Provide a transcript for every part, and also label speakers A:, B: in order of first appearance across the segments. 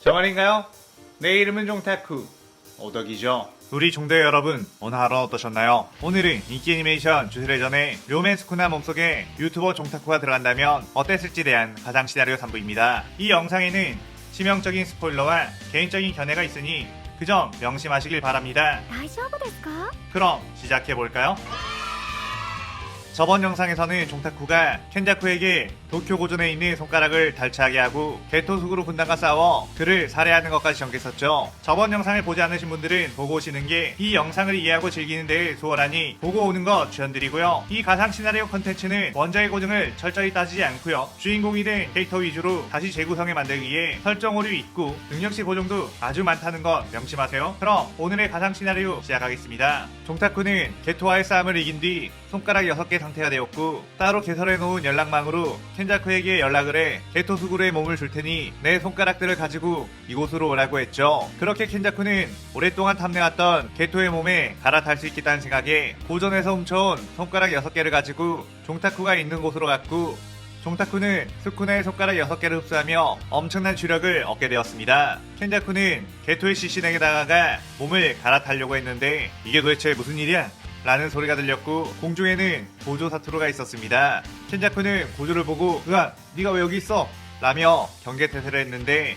A: 정말인가요? 내 이름은 종타쿠 오덕이죠. 우리 종대 여러분, 오늘 하루 어떠셨나요? 오늘은 인기 애니메이션 주술회전에 료맨스쿠나 몸속에 유튜버 종타쿠가 들어간다면 어땠을지에 대한 가상 시나리오 3부입니다. 이 영상에는 치명적인 스포일러와 개인적인 견해가 있으니 그 점 명심하시길 바랍니다.
B: 大丈夫ですか?
A: 그럼 시작해볼까요? 저번 영상에서는 종타쿠가 켄자쿠에게 도쿄 고전에 있는 손가락을 달치하게 하고 게토수구로 군단과 싸워 그를 살해하는 것까지 전개했었죠. 저번 영상을 보지 않으신 분들은 보고 오시는 게 이 영상을 이해하고 즐기는 데 수월하니 보고 오는 거 추천드리고요. 이 가상 시나리오 컨텐츠는 원작의 고증을 철저히 따지지 않고요. 주인공이 된 캐릭터 위주로 다시 재구성해 만들기 위해 설정 오류 있고 능력치 고정도 아주 많다는 건 명심하세요. 그럼 오늘의 가상 시나리오 시작하겠습니다. 종타쿠는 게토와의 싸움을 이긴 뒤 손가락 6개 상태가 되었고 따로 개설해 놓은 연락망으로 켄자쿠에게 연락을 해 게토수구루의 몸을 줄 테니 내 손가락들을 가지고 이곳으로 오라고 했죠. 그렇게 켄자쿠는 오랫동안 탐내왔던 게토의 몸에 갈아탈 수 있겠다는 생각에 고전에서 훔쳐온 손가락 6개를 가지고 종타쿠가 있는 곳으로 갔고 종타쿠는 스쿠나의 손가락 6개를 흡수하며 엄청난 주력을 얻게 되었습니다. 켄자쿠는 게토의 시신에게 다가가 몸을 갈아타려고 했는데 이게 도대체 무슨 일이야? 라는 소리가 들렸고 공중에는 고조 사투루가 있었습니다. 켄자쿠는 고조를 보고 으아 네가 왜 여기 있어? 라며 경계태세를 했는데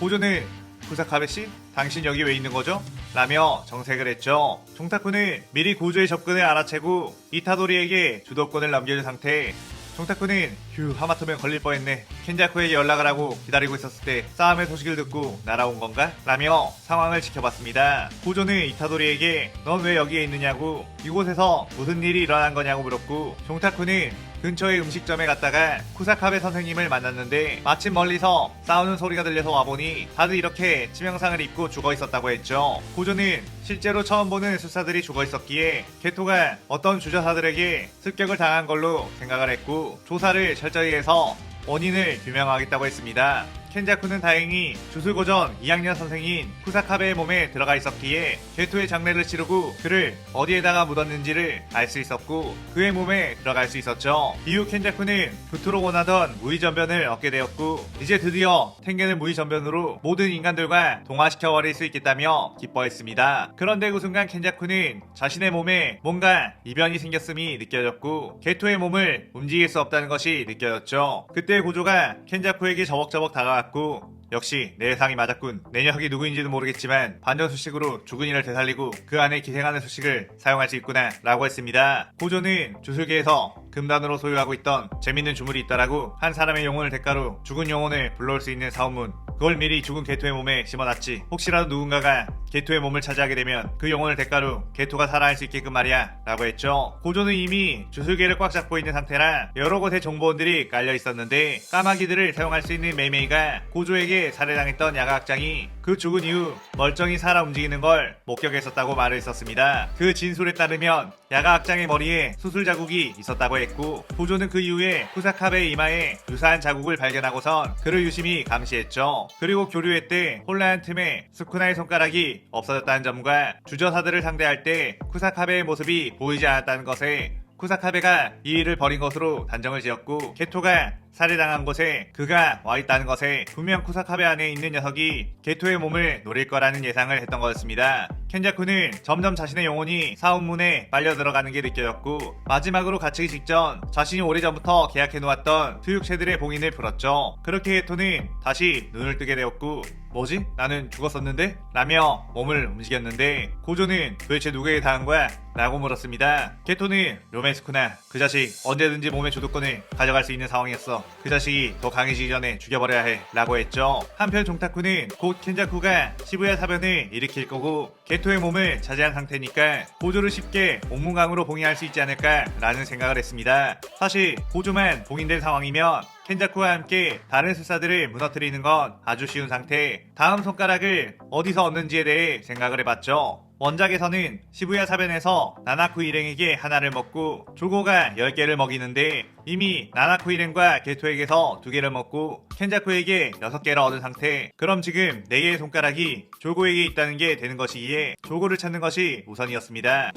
A: 고조는 구사카베씨? 당신 여기 왜 있는 거죠? 라며 정색을 했죠. 종타쿠는 미리 고조의 접근을 알아채고 이타도리에게 주도권을 넘겨준 상태. 종타쿠는 휴 하마터면 걸릴 뻔했네. 켄자쿠에게 연락을 하고 기다리고 있었을 때 싸움의 소식을 듣고 날아온 건가? 라며 상황을 지켜봤습니다. 고조는 이타도리에게 넌 왜 여기에 있느냐고 이곳에서 무슨 일이 일어난 거냐고 물었고 종타쿠는 근처의 음식점에 갔다가 쿠사카베 선생님을 만났는데 마침 멀리서 싸우는 소리가 들려서 와보니 다들 이렇게 치명상을 입고 죽어 있었다고 했죠. 고조는 실제로 처음 보는 술사들이 죽어 있었기에 게토가 어떤 주저사들에게 습격을 당한 걸로 생각을 했고 조사를 철저히 해서 원인을 규명하겠다고 했습니다. 켄자쿠는 다행히 주술고전 2학년 선생인 쿠사카베의 몸에 들어가 있었기에 게토의 장례를 치르고 그를 어디에다가 묻었는지를 알 수 있었고 그의 몸에 들어갈 수 있었죠. 이후 켄자쿠는 그토록 원하던 무의전변을 얻게 되었고 이제 드디어 텐겐을 무의전변으로 모든 인간들과 동화시켜버릴 수 있겠다며 기뻐했습니다. 그런데 그 순간 켄자쿠는 자신의 몸에 뭔가 이변이 생겼음이 느껴졌고 게토의 몸을 움직일 수 없다는 것이 느껴졌죠. 그때 고조가 켄자쿠에게 저벅저벅 다가왔고 역시 내 예상이 맞았군. 내 녀석이 누구인지도 모르겠지만 반전 수식으로 죽은 이를 되살리고 그 안에 기생하는 수식을 사용할 수 있구나 라고 했습니다. 고조는 주술계에서 금단으로 소유하고 있던 재밌는 주물이 있다라고 한 사람의 영혼을 대가로 죽은 영혼을 불러올 수 있는 사원문 그걸 미리 죽은 게토의 몸에 심어놨지. 혹시라도 누군가가 게토의 몸을 차지하게 되면 그 영혼을 대가로 게토가 살아날 수 있게끔 말이야 라고 했죠. 고조는 이미 주술계를 꽉 잡고 있는 상태라 여러 곳에 정보원들이 깔려 있었는데 까마귀들을 사용할 수 있는 메이메이가 고조에게 살해당했던 야가학장이 그 죽은 이후 멀쩡히 살아 움직이는 걸 목격했었다고 말을 했었습니다. 그 진술에 따르면 야가학장의 머리에 수술 자국이 있었다고 했고 고조는 그 이후에 쿠사카베의 이마에 유사한 자국을 발견하고선 그를 유심히 감시했죠. 그리고 교류회 때 혼란한 틈에 스쿠나의 손가락이 없어졌다는 점과 주저사들을 상대할 때 쿠사카베의 모습이 보이지 않았다는 것에 쿠사카베가 이 일을 벌인 것으로 단정을 지었고 게토가 살해당한 곳에 그가 와있다는 것에 분명 쿠사카베 안에 있는 녀석이 게토의 몸을 노릴 거라는 예상을 했던 거였습니다. 켄자쿠는 점점 자신의 영혼이 사원문에 빨려 들어가는 게 느껴졌고 마지막으로 갇히기 직전 자신이 오래전부터 계약해놓았던 수육체들의 봉인을 풀었죠. 그렇게 게토는 다시 눈을 뜨게 되었고 뭐지? 나는 죽었었는데? 라며 몸을 움직였는데 고조는 도대체 누구에게 당한 거야? 라고 물었습니다. 게토는 료맨스쿠나 그 자식 언제든지 몸의 주도권을 가져갈 수 있는 상황이었어. 그 자식이 더 강해지기 전에 죽여버려야 해 라고 했죠. 한편 종타쿠는 곧 켄자쿠가 시부야 사변을 일으킬 거고 게토의 몸을 차지한 상태니까 고조를 쉽게 옥문강으로 봉인할 수 있지 않을까 라는 생각을 했습니다. 사실 고조만 봉인된 상황이면 켄자쿠와 함께 다른 술사들을 무너뜨리는 건 아주 쉬운 상태. 다음 손가락을 어디서 얻는지에 대해 생각을 해봤죠. 원작에서는 시부야 사변에서 나나쿠 일행에게 하나를 먹고 조고가 10개를 먹이는데 이미 나나쿠 일행과 게토에게서 2개를 먹고 켄자쿠에게 6개를 얻은 상태. 그럼 지금 4개의 손가락이 조고에게 있다는 게 되는 것이기에 조고를 찾는 것이 우선이었습니다.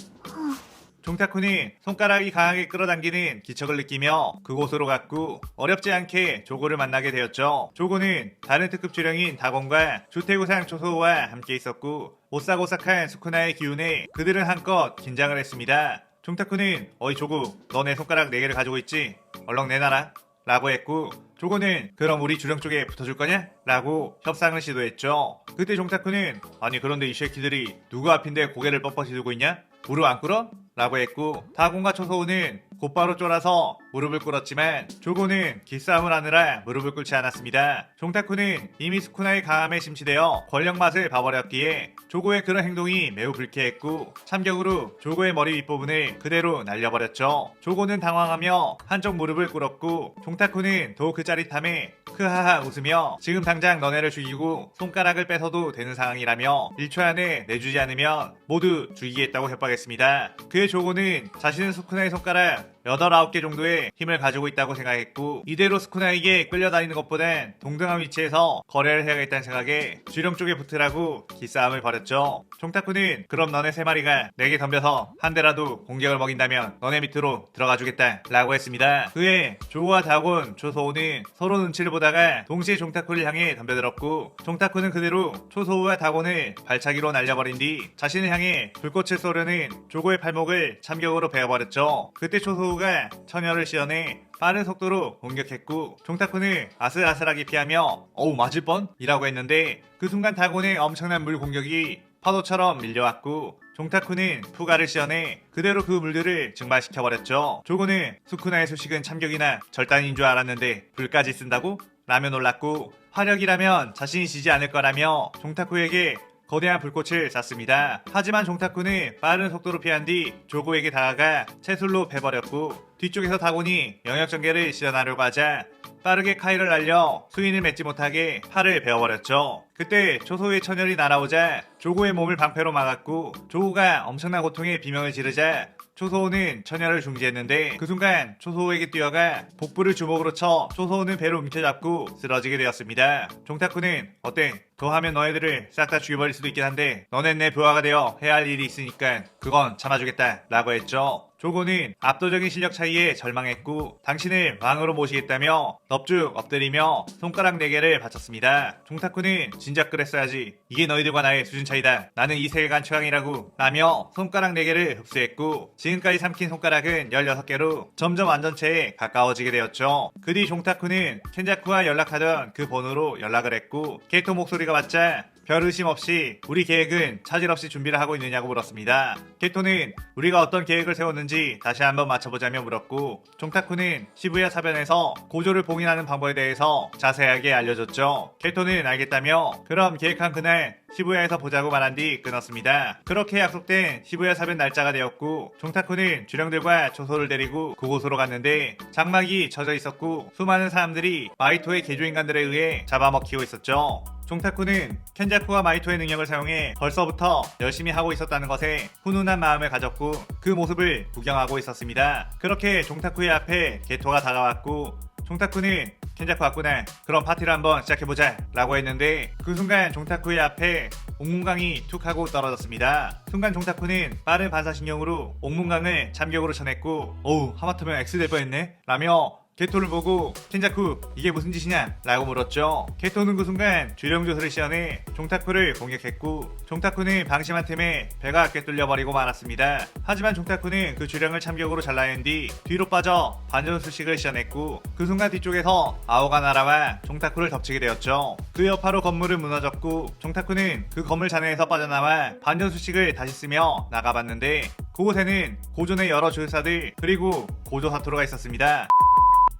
A: 종타쿠는 손가락이 강하게 끌어당기는 기척을 느끼며 그곳으로 갔고 어렵지 않게 조고를 만나게 되었죠. 조고는 다른 특급 주령인 다곤과 주태구상 초소우와 함께 있었고 오싹오싹한 수쿠나의 기운에 그들은 한껏 긴장을 했습니다. 종타쿠는 어이 조고, 너 내 손가락 4개를 가지고 있지? 얼렁 내놔라 라고 했고 조고는 그럼 우리 주령 쪽에 붙어줄 거냐? 라고 협상을 시도했죠. 그때 종타쿠는 아니 그런데 이 새끼들이 누구 앞인데 고개를 뻣뻣이 들고 있냐? 무릎 안 꿇어? 라고 했고 다곤과 초소우는 곧바로 쫄아서 무릎을 꿇었지만 조고는 기싸움을 하느라 무릎을 꿇지 않았습니다. 종타쿠는 이미 수쿠나의 강함에 심취되어 권력 맛을 봐버렸기에 조고의 그런 행동이 매우 불쾌했고 참격으로 조고의 머리 윗부분을 그대로 날려버렸죠. 조고는 당황하며 한쪽 무릎을 꿇었고 종타쿠는 더욱 그 짜릿함에 크하하 웃으며 지금 당장 너네를 죽이고 손가락을 뺏어도 되는 상황이라며 1초 안에 내주지 않으면 모두 죽이겠다고 협박했습니다. 그의 조고는 자신은 수쿠나의 손가락 8, 9개 정도의 힘을 가지고 있다고 생각했고 이대로 스쿠나에게 끌려다니는 것보단 동등한 위치에서 거래를 해야겠다는 생각에 주령 쪽에 붙으라고 기싸움을 벌였죠. 종타쿠는 그럼 너네 3마리가 내게 덤벼서 한 대라도 공격을 먹인다면 너네 밑으로 들어가 주겠다 라고 했습니다. 그에 조고와 다곤, 초소우는 서로 눈치를 보다가 동시에 종타쿠를 향해 덤벼들었고 종타쿠는 그대로 초소우와 다곤을 발차기로 날려버린 뒤 자신을 향해 불꽃을 쏘려는 조고의 팔목을 참격으로 베어버렸죠. 그때 초소우 가 처녀를 씌어내 빠른 속도로 공격했고 종타쿠는 아슬아슬하게 피하며 어우 맞을 뻔? 이라고 했는데 그 순간 다곤의 엄청난 물 공격이 파도처럼 밀려왔고 종타쿠는 푸가를 씌어내 그대로 그 물들을 증발시켜버렸죠. 조고는 수쿠나의 수식은 참격이나 절단인 줄 알았는데 불까지 쓴다고? 라며 놀랐고 화력이라면 자신이 지지 않을 거라며 종타쿠에게 거대한 불꽃을 쐈습니다. 하지만 종타쿠는 빠른 속도로 피한 뒤 조고에게 다가가 채술로 패버렸고 뒤쪽에서 다곤이 영역전개를 시전하려고 하자 빠르게 카이를 날려 수인을 맺지 못하게 팔을 베어버렸죠. 그때 초소우의 처녀리 날아오자 조고의 몸을 방패로 막았고 조고가 엄청난 고통에 비명을 지르자 초소우는 처녀를 중지했는데 그 순간 초소우에게 뛰어가 복부를 주먹으로 쳐 초소우는 배를 움켜잡고 쓰러지게 되었습니다. 종타쿠는 어때? 더 하면 너희들을 싹 다 죽여버릴 수도 있긴 한데 너넨 내 부하가 되어 해야 할 일이 있으니까 그건 참아주겠다 라고 했죠. 조고는 압도적인 실력 차이에 절망했고 당신을 왕으로 모시겠다며 넙죽 엎드리며 손가락 4개를 바쳤습니다. 종타쿠는 진작 그랬어야지. 이게 너희들과 나의 수준 차이다. 나는 이 세계관 최강이라고 라며 손가락 4개를 흡수했고 지금까지 삼킨 손가락은 16개로 점점 완전체에 가까워지게 되었죠. 그 뒤 종타쿠는 켄자쿠와 연락하던 그 번호로 연락을 했고 게토 목소리가 맞자 별 의심 없이 우리 계획은 차질 없이 준비를 하고 있느냐고 물었습니다. 게토는 우리가 어떤 계획을 세웠는지 다시 한번 맞춰보자며 물었고 종타쿠는 시부야 사변에서 고조를 봉인하는 방법에 대해서 자세하게 알려줬죠. 게토는 알겠다며 그럼 계획한 그날 시부야에서 보자고 말한 뒤 끊었습니다. 그렇게 약속된 시부야 사변 날짜가 되었고 종타쿠는 주령들과 조소를 데리고 그곳으로 갔는데 장막이 젖어 있었고 수많은 사람들이 마이토의 개조인간들에 의해 잡아먹히고 있었죠. 종타쿠는 켄자쿠와 마이토의 능력을 사용해 벌써부터 열심히 하고 있었다는 것에 훈훈한 마음을 가졌고 그 모습을 구경하고 있었습니다. 그렇게 종타쿠의 앞에 게토가 다가왔고 종타쿠는 켄자쿠 왔구나. 그럼 파티를 한번 시작해보자 라고 했는데 그 순간 종타쿠의 앞에 옥문강이 툭 하고 떨어졌습니다. 순간 종타쿠는 빠른 반사신경으로 옥문강을 참격으로 쳐냈고 어우 하마터면 X 될 뻔했네 라며 게토를 보고 켄자쿠 이게 무슨 짓이냐 라고 물었죠. 게토는 그 순간 주령조서를 시연해 종타쿠를 공격했고 종타쿠는 방심한 틈에 배가 꿰뚫려버리고 말았습니다. 하지만 종타쿠는 그 주령을 참격으로 잘라낸 뒤 뒤로 빠져 반전수식을 시연했고 그 순간 뒤쪽에서 아오가 날아와 종타쿠를 덮치게 되었죠. 그 여파로 건물은 무너졌고 종타쿠는 그 건물 잔해에서 빠져나와 반전수식을 다시 쓰며 나가봤는데 그곳에는 고존의 여러 조사들 그리고 고조 사토로가 있었습니다.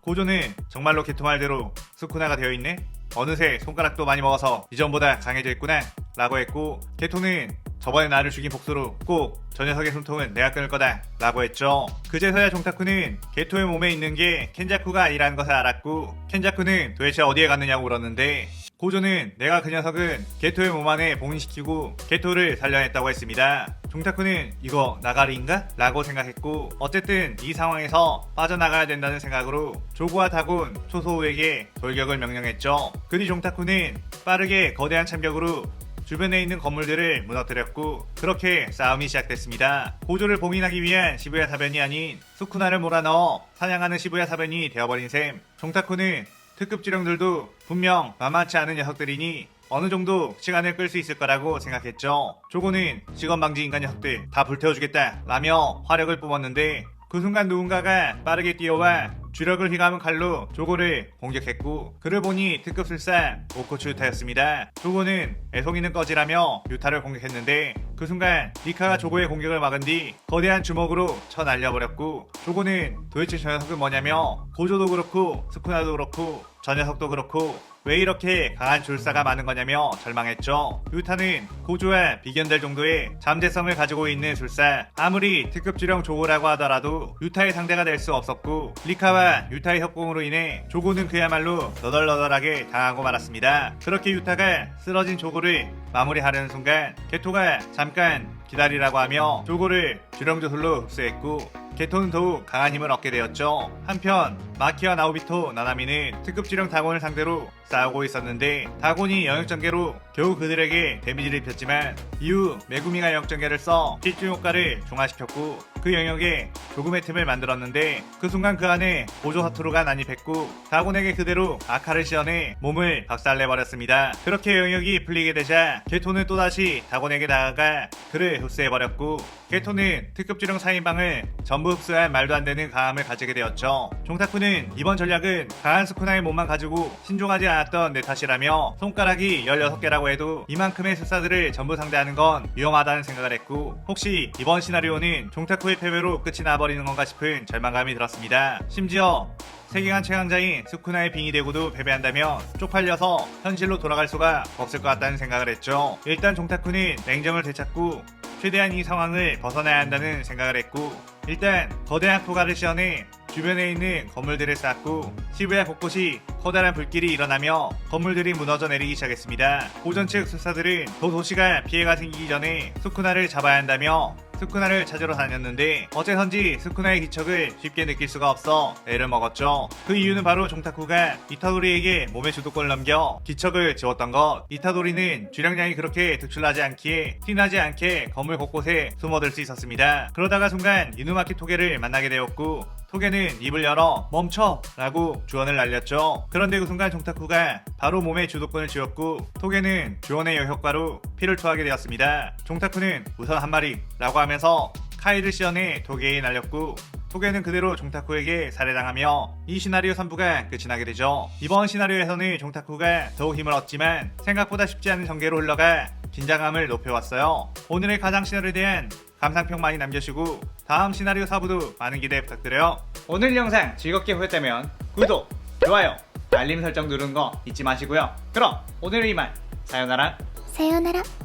A: 고조는 정말로 게토 말대로 스쿠나가 되어있네? 어느새 손가락도 많이 먹어서 이전보다 강해져 있구나 라고 했고 게토는 저번에 나를 죽인 복수로 꼭 저 녀석의 숨통은 내가 끊을 거다 라고 했죠. 그제서야 종타쿠는 게토의 몸에 있는 게 켄자쿠가 아니라는 것을 알았고 켄자쿠는 도대체 어디에 갔느냐고 물었는데 고조는 내가 그 녀석은 게토의 몸 안에 봉인시키고 게토를 살려냈다고 했습니다. 종타쿠는 이거 나가리인가? 라고 생각했고 어쨌든 이 상황에서 빠져나가야 된다는 생각으로 조고와 다곤, 초소우에게 돌격을 명령했죠. 그 뒤 종타쿠는 빠르게 거대한 참격으로 주변에 있는 건물들을 무너뜨렸고 그렇게 싸움이 시작됐습니다. 고조를 봉인하기 위한 시부야 사변이 아닌 스쿠나를 몰아넣어 사냥하는 시부야 사변이 되어버린 셈. 종타쿠는 특급 지령들도 분명 만만치 않은 녀석들이니 어느 정도 시간을 끌 수 있을 거라고 생각했죠. 조고는 직원방지 인간 녀석들 다 불태워주겠다 라며 화력을 뿜었는데 그 순간 누군가가 빠르게 뛰어와 주력을 휘감은 칼로 조고를 공격했고 그를 보니 특급술사 오코츠 유타였습니다. 조고는 애송이는 꺼지라며 유타를 공격했는데 그 순간 리카가 조고의 공격을 막은 뒤 거대한 주먹으로 쳐 날려버렸고 조고는 도대체 저 녀석은 뭐냐며 고조도 그렇고 스쿠나도 그렇고 저 녀석도 그렇고 왜 이렇게 강한 줄사가 많은 거냐며 절망했죠. 유타는 고조와 비견될 정도의 잠재성을 가지고 있는 술사. 아무리 특급 주령 조고라고 하더라도 유타의 상대가 될 수 없었고 리카와 유타의 협공으로 인해 조고는 그야말로 너덜너덜하게 당하고 말았습니다. 그렇게 유타가 쓰러진 조고를 마무리하려는 순간 게토가 잠깐 기다리라고 하며 조고를 주령조술로 흡수했고 게토는 더욱 강한 힘을 얻게 되었죠. 한편 마키와 나오비토, 나나미는 특급 주령 다곤을 상대로 싸우고 있었는데 다곤이 영역전개로 겨우 그들에게 데미지를 입혔지만 이후 메구미가 영역전개를 써 필중 효과를 중화시켰고 그 영역에 조금의 틈을 만들었는데 그 순간 그 안에 고조 사투루가 난입했고 다곤에게 그대로 아카를 씌워내 몸을 박살내버렸습니다. 그렇게 영역이 풀리게 되자 게토는 또다시 다곤에게 다가가 그를 흡수해버렸고 게토는 특급 주령 4인방을 전부 흡수한 말도 안 되는 강함을 가지게 되었죠. 종타쿠는 이번 전략은 강한 스쿠나의 몸만 가지고 신중하지 않았던 내 탓이라며 손가락이 16개라고 해도 이만큼의 술사들을 전부 상대하는 건 위험하다는 생각을 했고 혹시 이번 시나리오는 종타쿠의 패배로 끝이 나버리는 건가 싶은 절망감이 들었습니다. 심지어 세계관 최강자인 스쿠나의 빙이 되고도 패배한다면 쪽팔려서 현실로 돌아갈 수가 없을 것 같다는 생각을 했죠. 일단 종타쿠는 냉정을 되찾고 최대한 이 상황을 벗어나야 한다는 생각을 했고 일단 거대한 토가를 씌워내 주변에 있는 건물들을 쌓고 시부야 곳곳이 커다란 불길이 일어나며 건물들이 무너져 내리기 시작했습니다. 고전 측 술사들은 더 도시가 피해가 생기기 전에 스쿠나를 잡아야 한다며 스쿠나를 찾으러 다녔는데 어째선지 스쿠나의 기척을 쉽게 느낄 수가 없어 애를 먹었죠. 그 이유는 바로 종타쿠가 이타도리에게 몸의 주도권을 넘겨 기척을 지웠던 것. 이타도리는 주량량이 그렇게 특출나지 않기에 티나지 않게 건물 곳곳에 숨어들 수 있었습니다. 그러다가 순간 이누마키 토게를 만나게 되었고 토게는 입을 열어 멈춰! 라고 주원을 날렸죠. 그런데 그 순간 종타쿠가 바로 몸의 주도권을 쥐었고 토게는 주원의 여효과로 피를 토하게 되었습니다. 종타쿠는 우선 한 마리 라고 하면서 카이를 씌워내 토게에 날렸고 토게는 그대로 종타쿠에게 살해당하며 이 시나리오 3부가 끝이 나게 되죠. 이번 시나리오에서는 종타쿠가 더욱 힘을 얻지만 생각보다 쉽지 않은 전개로 흘러가 긴장감을 높여왔어요. 오늘의 가장 시나리오에 대한 감상평 많이 남겨주시고 다음 시나리오 4부도 많은 기대 부탁드려요. 오늘 영상 즐겁게 보셨다면 구독, 좋아요, 알림 설정 누르는 거 잊지 마시고요. 그럼 오늘은 이만 사요나라.
B: さようなら。